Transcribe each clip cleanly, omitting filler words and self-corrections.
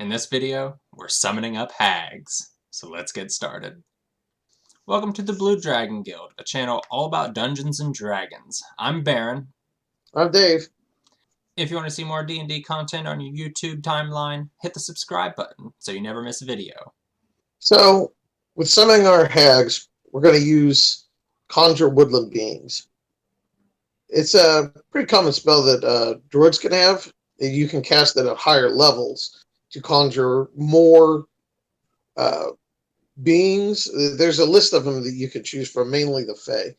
In this video, we're summoning up hags, so let's get started. Welcome to the Blue Dragon Guild, a channel all about Dungeons and Dragons. I'm Baron. I'm Dave. If you want to see more D&D content on your YouTube timeline, hit the subscribe button so you never miss a video. So, with summoning our hags, we're going to use Conjure Woodland Beings. It's a pretty common spell that druids can have. You can cast it at higher levels to conjure more beings. There's a list of them that you can choose from, mainly the Fae.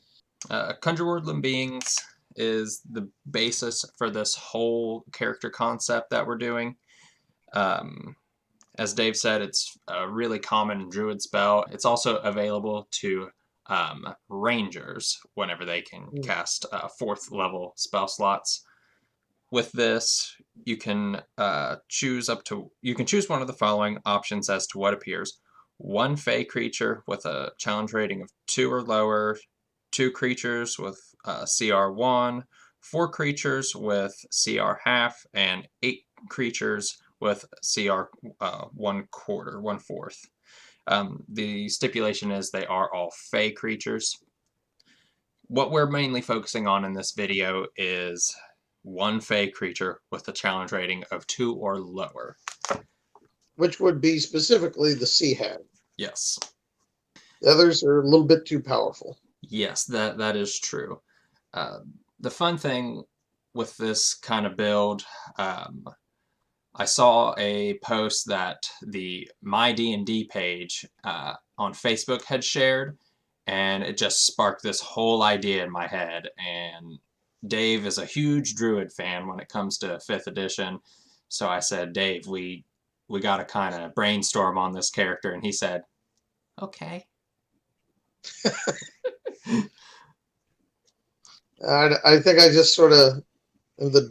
Conjure Woodland Beings is the basis for this whole character concept that we're doing. As Dave said, it's a really common druid spell. It's also available to rangers whenever they can cast 4th level spell slots. With this, you can choose one of the following options as to what appears: one Fey creature with a challenge rating of 2 or lower, 2 creatures with CR1, 4 creatures with CR half, and 8 creatures with CR 1/4. The stipulation is they are all Fey creatures. What we're mainly focusing on in this video is one Fey creature with a challenge rating of 2 or lower. Which would be specifically the Sea Hag. Yes. The others are a little bit too powerful. Yes, that is true. The fun thing with this kind of build, I saw a post that the My D&D page on Facebook had shared, and it just sparked this whole idea in my head. And Dave is a huge Druid fan when it comes to 5th edition, so I said, Dave, we got to kind of brainstorm on this character, and he said, okay. I think I just sort of am the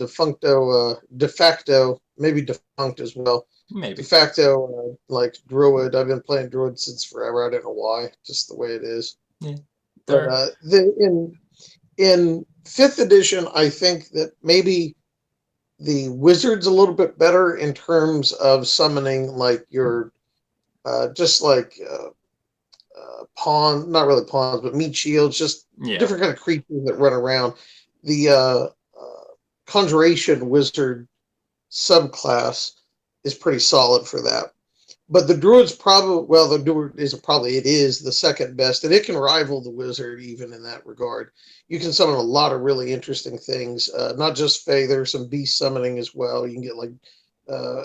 de facto, maybe defunct as well. Maybe. De facto, like Druid. I've been playing Druid since forever. I don't know why, just the way it is. Yeah. But in 5th edition, I think that maybe the wizard's a little bit better in terms of summoning, like your just like pawn, not really pawns, but meat shields, just different kind of creatures that run around. The conjuration wizard subclass is pretty solid for that. But the druid's probably, well, the druid it is the second best, and it can rival the wizard even in that regard. You can summon a lot of really interesting things, not just Fae. There's some beast summoning as well. You can get like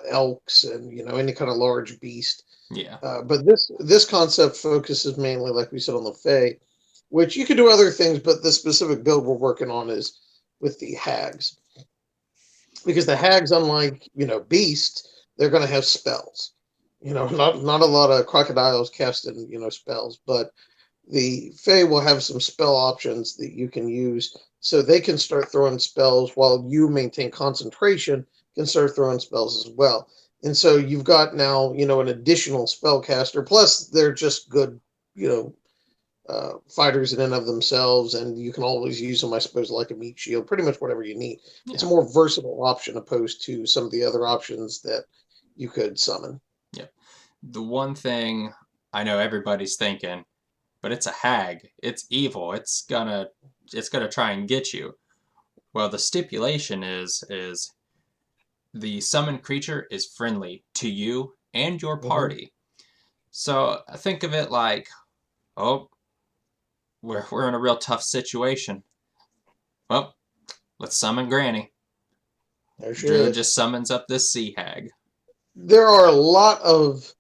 elks and any kind of large beast. Yeah. But this concept focuses mainly, like we said, on the Fae, which you can do other things, but the specific build we're working on is with the hags. Because the hags, unlike beasts, they're going to have spells. Not a lot of crocodiles casting spells, but the Fae will have some spell options that you can use, so they can start throwing spells while you maintain concentration. Can start throwing spells as well, and so you've got now an additional spellcaster. Plus, they're just good fighters in and of themselves, and you can always use them, I suppose, like a meat shield, pretty much whatever you need. Yeah. It's a more versatile option opposed to some of the other options that you could summon. Yeah. The one thing I know everybody's thinking, but it's a hag. It's evil. It's gonna try and get you. Well, the stipulation is the summoned creature is friendly to you and your party. So think of it like, oh, we're in a real tough situation. Well, let's summon Granny. Druid just summons up this sea hag. There are a lot of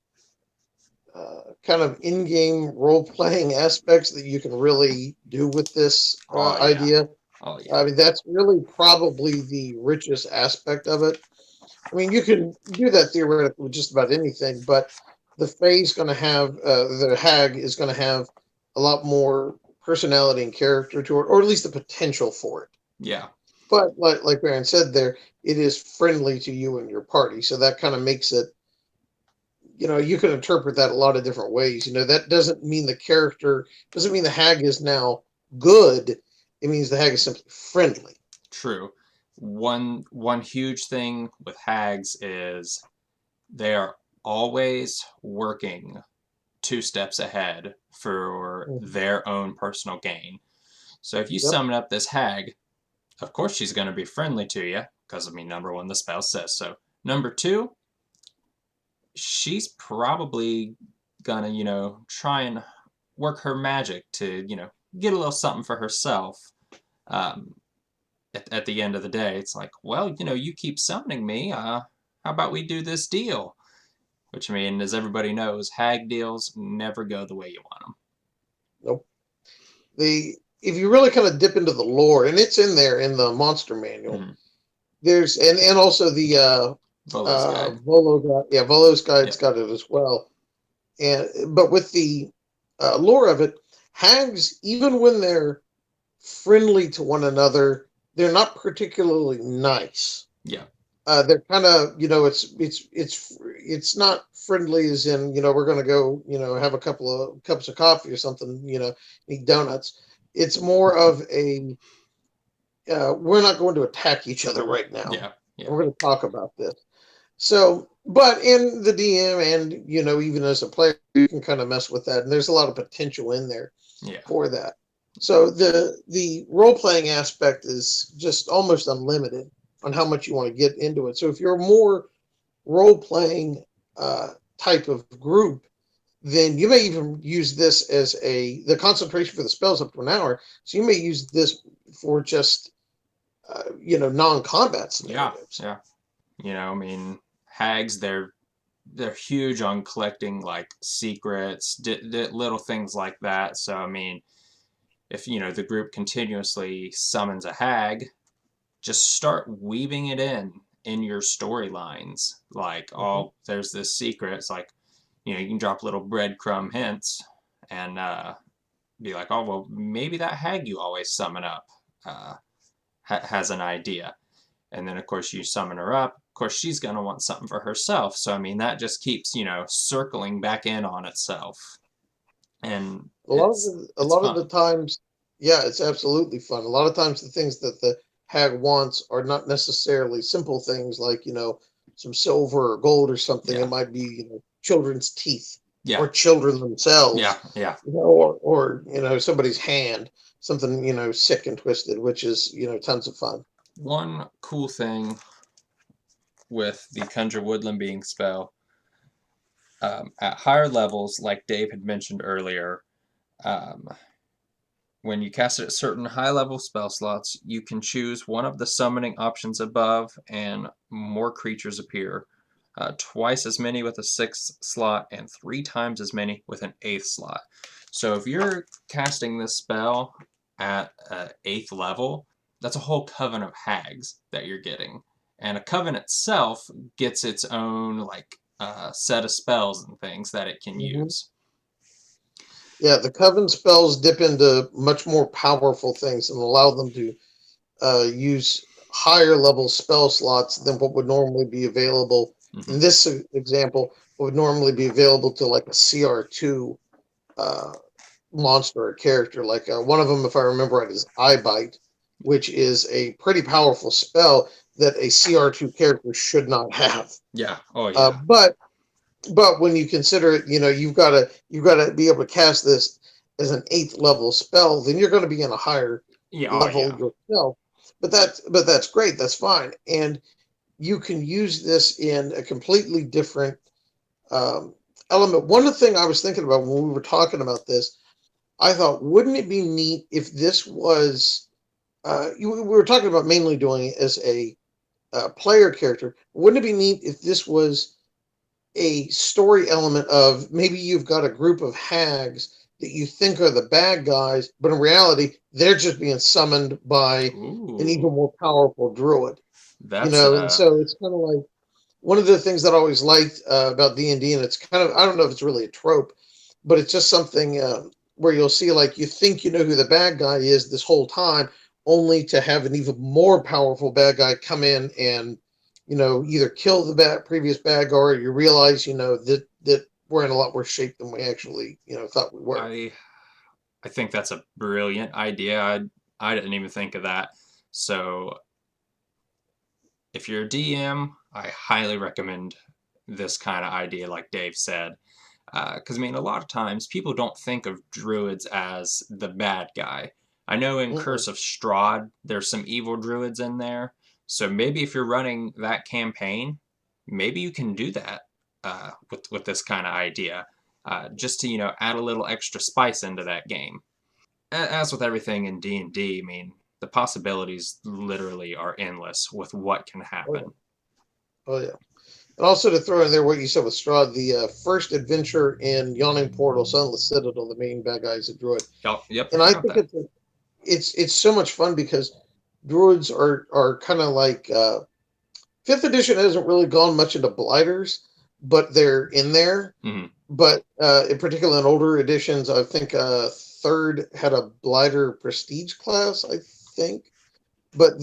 kind of in-game role-playing aspects that you can really do with this idea. Oh, yeah. I mean, that's really probably the richest aspect of it. I mean, you can do that theoretically with just about anything, but the Fae's going to have, the hag is going to have a lot more personality and character to it, or at least the potential for it. Yeah. But like Baron said there, it is friendly to you and your party, so that kind of makes it, you can interpret that a lot of different ways. That doesn't mean doesn't mean the hag is now good. It means the hag is simply friendly. True. One huge thing with hags is they are always working 2 steps ahead for Mhm. their own personal gain. So if you Yep. summon up this hag, of course she's going to be friendly to you because, I mean, number one, the spell says so. Number two, she's probably gonna, try and work her magic to, get a little something for herself. Um, at the end of the day, it's like, well, you keep summoning me. How about we do this deal? Which, I mean, as everybody knows, hag deals never go the way you want Nope. The If you really kind of dip into the lore, and it's in there in the monster them. manual, Mm-hmm. there's and also the Volo's guide. Volo guide, yeah, Volo's guide's Yep. got it as well. And but with the lore of it, hags, even when they're friendly to one another, they're not particularly nice. Yeah. They're kind of, it's not friendly as in, we're going to go, have a couple of cups of coffee or something, eat donuts. It's more of a we're not going to attack each other right now. Yeah. Yeah. We're going to talk about this. So, but in the DM and, even as a player, you can kind of mess with that. And there's a lot of potential in there Yeah. for that. So the role playing aspect is just almost unlimited on how much you want to get into it. So if you're a more role playing type of group, then you may even use this as the concentration for the spells up to an hour. So you may use this for just non combat Yeah. scenarios. Yeah. I mean, hags, they're huge on collecting like secrets, little things like that. So I mean, if the group continuously summons a hag, just start weaving it in your storylines. Like, Mhm. oh, there's this secret. It's like, you can drop little breadcrumb hints and be like, oh, well, maybe that hag you always summon up has an idea. And then, of course, you summon her up. Of course, she's going to want something for herself. So, I mean, that just keeps, circling back in on itself. And A it's lot of the fun. times, yeah, it's absolutely fun. A lot of times, the things that the hag wants are not necessarily simple things like some silver or gold or something. It Yeah. might be children's teeth Yeah. or children Yeah. themselves, Yeah. or somebody's hand, something sick and twisted, which is tons of fun. One cool thing with the Conjure Woodland Being spell, at higher levels, like Dave had mentioned earlier, um, when you cast it at certain high level spell slots, you can choose one of the summoning options above, and more creatures appear. Twice as many with a sixth slot, and 3 times as many with an eighth slot. So if you're casting this spell at eighth level, that's a whole coven of hags that you're getting. And a coven itself gets its own like set of spells and things that it can Hmm. use. Yeah, the coven spells dip into much more powerful things and allow them to use higher level spell slots than what would normally be available. Mm-hmm. In this example, what would normally be available to like a CR2 uh, monster or character. Like one of them, if I remember right, is Eye Bite, which is a pretty powerful spell that a CR2 character should not have. Yeah. Oh Uh, yeah. but but when you consider it, you've got to be able to cast this as an eighth level spell. Then you're going to be in a higher Yeah. Oh level yeah. yourself. But that's great. That's fine, and you can use this in a completely different um, element. One of the things I was thinking about when we were talking about this, I thought, wouldn't it be neat if this was? We were talking about mainly doing it as a player character. Wouldn't it be neat if this was a story element of maybe you've got a group of hags that you think are the bad guys, but in reality, they're just being summoned by an Ooh, even more powerful druid. that's And so it's kind of like one of the things that I always liked about D&D, and it's kind of, I don't know if it's really a trope, but it's just something where you'll see like you think you know who the bad guy is this whole time, only to have an even more powerful bad guy come in and either kill the previous bad guy, or you realize that we're in a lot worse shape than we actually thought we were. I I think that's a brilliant idea. I didn't even think of that. So if you're a DM, I highly recommend this kind of idea, like Dave said. Because, I mean, a lot of times people don't think of druids as the bad guy. I know in Mm-mm. Curse of Strahd, there's some evil druids in there. So maybe if you're running that campaign, maybe you can do that with this kind of idea, just to add a little extra spice into that game. As with everything in D&D, I mean, the possibilities literally are endless with what can Oh yeah. happen. Oh yeah. And also to throw in there what you said with Strahd, the first adventure in Yawning Portal, Sunless Citadel, the main bad guy is a druid, Yep, I and I forgot think that. it's so much fun because druids are kind of like fifth edition hasn't really gone much into blighters, but they're in there. Hmm. But in particular, in older editions, I think third had a blighter prestige class, I think. But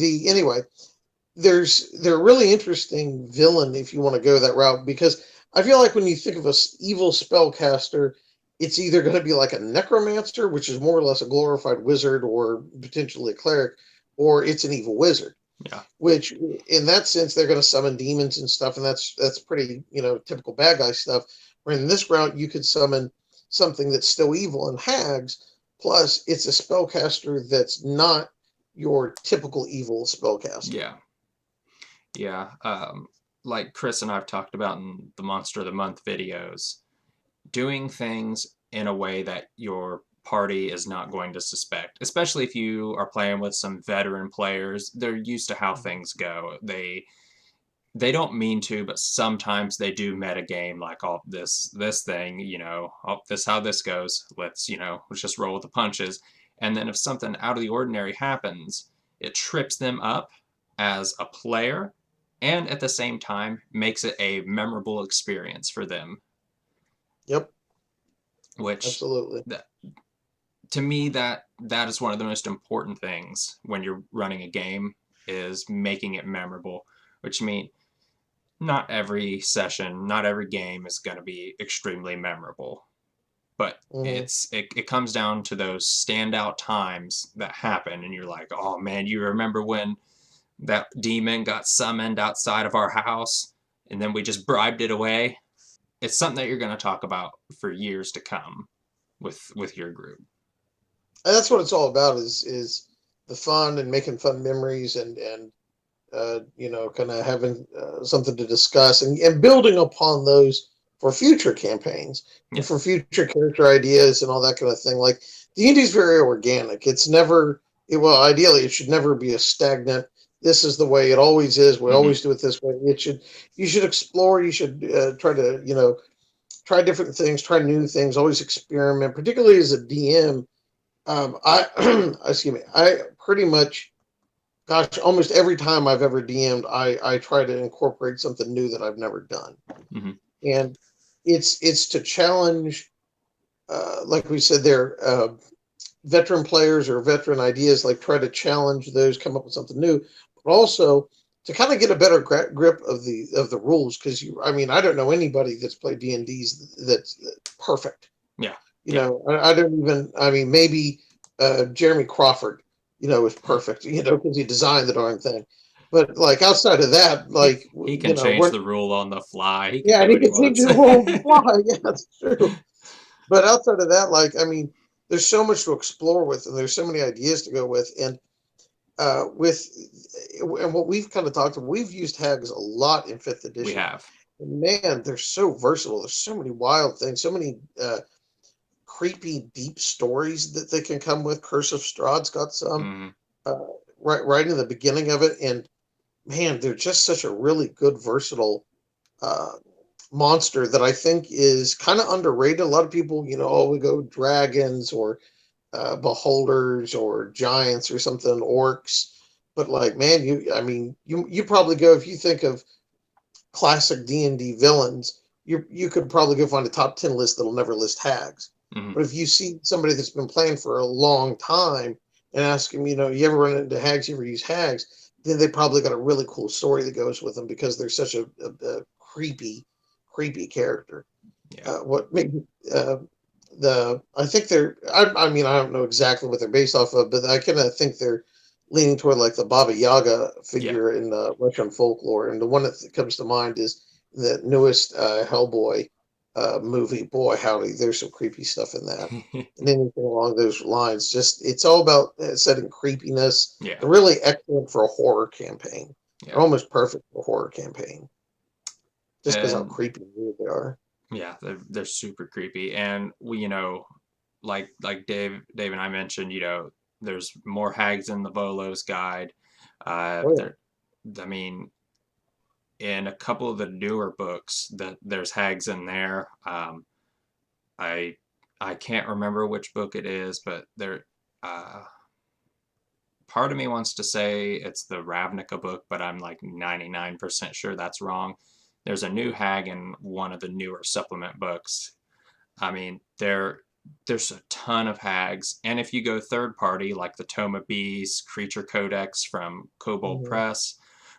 they're a really interesting villain if you want to go that route because I feel like when you think of a evil spellcaster, it's either going to be like a necromancer, which is more or less a glorified wizard or potentially a cleric, or it's an evil wizard. Yeah, Which, in that sense, they're going to summon demons and stuff, and that's pretty typical bad guy stuff. Where in this route, you could summon something that's still evil in Hags, plus it's a spellcaster that's not your typical evil spellcaster. yeah, yeah. Like Chris and I've talked about in the Monster of the Month videos, doing things in a way that your party is not going to suspect, especially if you are playing with some veteran players. They're used to how things go. They don't mean to, but sometimes they do metagame like, oh, this thing, oh, this how this goes. Let's just roll with the punches. And then if something out of the ordinary happens, it trips them up as a player, and at the same time makes it a memorable experience for them. Yep, Which, absolutely. to me, that is one of the most important things when you're running a game, is making it memorable. Which means not every session, not every game is going to be extremely memorable, but Hmm. it comes down to those standout times that happen, and you're like, oh man, you remember when that demon got summoned outside of our house, and then we just bribed it away. It's something that you're going to talk about for years to come with your group. And that's what it's all about is the fun and making fun memories and kind of having something to discuss and building upon those for future campaigns and Yeah. for future character ideas and all that kind of thing. Like D&D is very organic. It's never, well, ideally, it should never be a stagnant. This is the way it always is. We Mm-hmm. always do it this way. You should explore. You should try to, try different things, try new things, always experiment. Particularly as a DM, I, excuse me, I pretty much gosh, almost every time I've ever DM'd, I try to incorporate something new that I've never done, Mm-hmm. and it's to challenge, like we said there, veteran players or veteran ideas. Like try to challenge those, come up with something new, but also to kind of get a better grip of the rules. Because I mean, I don't know anybody that's played D&D's that's perfect. Yeah. Yeah. I don't even. I mean, maybe Jeremy Crawford, is perfect. Because he designed the darn thing. But like outside of that, like He can change we're the rule on the fly. He can yeah, do and he what he can take wants. the whole fly. Yeah, that's true. But outside of that, like I mean, there's so much to explore with, and there's so many ideas to go with, and with and what we've kind of talked about, we've used Hags a lot in fifth We edition. have. And man, they're so versatile. There's so many wild things, so many creepy, deep stories that they can come with. Curse of Strahd's got some Mm, uh, right in the beginning of it, and man, they're just such a really good, versatile uh, monster that I think is kind of underrated. A lot of people, oh, we go dragons or beholders or giants or something, orcs. But like, man, I mean, you probably go if you think of classic D&D villains, you could probably go find a top 10 list that'll never list hags. mm, But if you see somebody that's been playing for a long time and ask them, you ever run into hags, you ever use hags, then they probably got a really cool story that goes with them because they're such a creepy character. yeah. What made I think I mean I don't know exactly what they're based off of, but I kind of think they're leaning toward like the Baba Yaga Yeah. figure in Russian folklore. And the one that comes to mind is the newest Hellboy movie. Boy, howdy, there's some creepy stuff in that. And anything along those lines, just it's all about setting creepiness Yeah, and really excellent for a horror campaign. They're yeah, almost perfect for a horror campaign, just because how and creepy and weird they are. yeah, they're super creepy, and we, like Dave and I mentioned, there's more hags in the Volo's guide. Oh yeah. There, I mean, in a couple of the newer books, that there's hags in there. I I can't remember which book it is, but there. Uh, Part of me wants to say it's the Ravnica book, but I'm like 99% sure that's wrong. There's a new hag in one of the newer supplement books. I mean, there's a ton of hags, and if you go third party, like the Tome of Beasts, Creature Codex from Kobold Mhm. Press,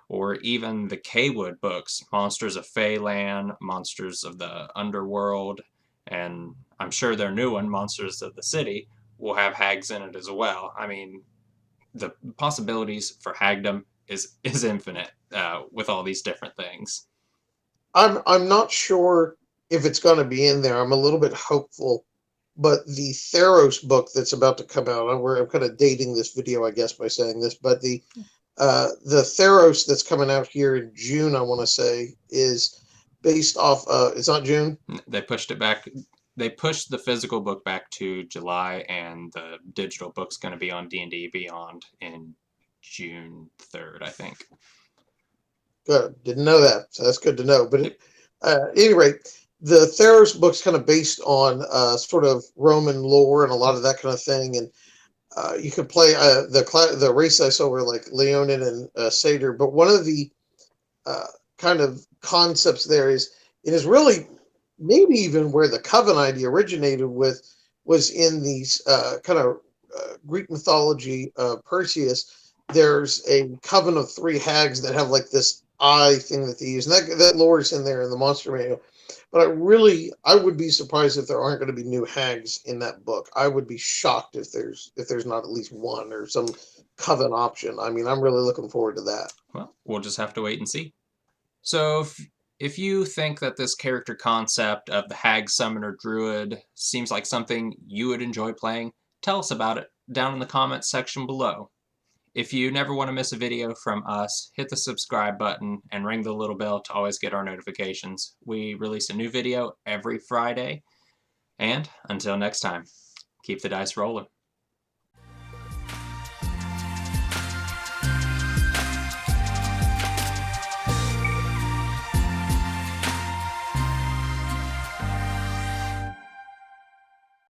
or even the Kaywood books, Monsters of Feyland, Monsters of the Underworld, and I'm sure their new one, Monsters of the City, will have hags in it as well. I mean, the possibilities for hagdom is infinite with all these different things. I'm not sure if it's going to be in there. I'm a little bit hopeful, but the Theros book that's about to come out, I'm kind of dating this video, I guess, by saying this, but the Theros that's coming out here in June, I want to say, is based off. It's not June. They pushed it back. They pushed the physical book back to July, and the digital book's going to be on D&D Beyond in June 3rd, I think. Good, didn't know that, so that's good to know. But Yep. at any rate, the Theros book's kind of based on sort of Roman lore and a lot of that kind of thing, and you could play the race I saw were like Leonin and Satyr, but one of the uh, kind of concepts there is it is really maybe even where the coven idea originated with was in these kind of Greek mythology. Perseus, there's a coven of three hags that have like this eye thing that they use, and that lore is in there in the monster manual. But I would be surprised if there aren't going to be new hags in that book. I would be shocked if there's not at least one or some coven option. I mean, I'm really looking forward to that. Well, we'll just have to wait and see. So if you think that this character concept of the Hag Summoner Druid seems like something you would enjoy playing, tell us about it down in the comments section below. If you never want to miss a video from us, hit the subscribe button and ring the little bell to always get our notifications. We release a new video every Friday. And until next time, keep the dice rolling.